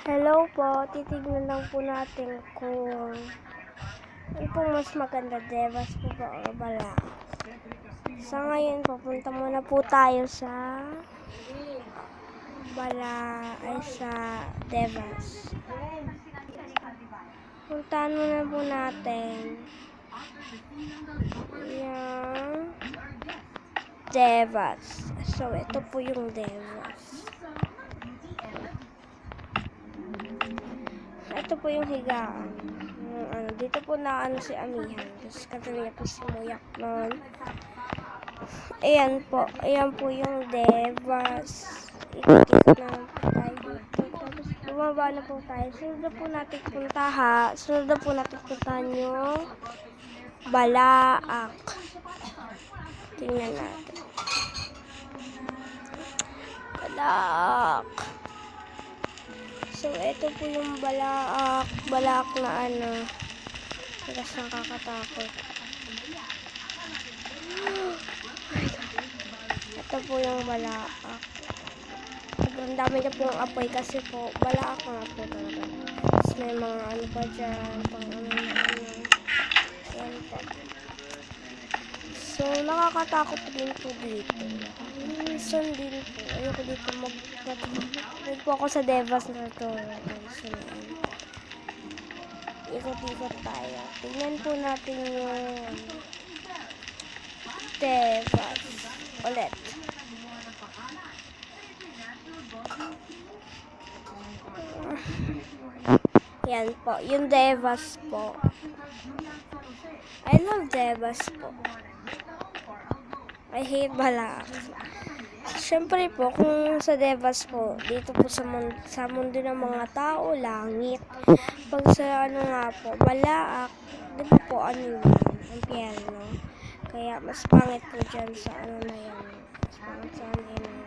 Hello po, titignan lang po natin kung ano pong mas maganda, Devas po ba o Balak. Sa ngayon, papunta muna po tayo sa Devas. Puntahan muna po natin yung Devas. So, ito po yung Devas. Ito po yung higaan. Dito po na si Amihan. Tapos kanina po si Muyak nun. Ayan po yung Devas. Ikikit na po tayo dito. Tapos bumaba na po tayo. Sunod na po natin puntahan yung Balaak. Tingnan natin. Balaak. So, ito po yung Balaak na Tapos nakakatakot. Ito po yung Balaak. Sobrang dami niya pong apoy kasi po, Balaak nga po talaga. Tapos may mga pa dyan, pang Yan po. So, nakakatakot din po dito. Minsan din po, ayoko dito Doon po ako sa Devas na to. Ikot-ikot tayo. Tingnan po natin yung Devas ulit. Yan po, yung Devas po. I love Devas po. I hate Balaak. Siyempre po, kung sa Devas po, dito po sa mundo ng mga tao, langit. Pag sa nga po, Balaak, dito po yun, impyerno. Kaya mas pangit po dyan sa na yan. Mas pangit sa yun.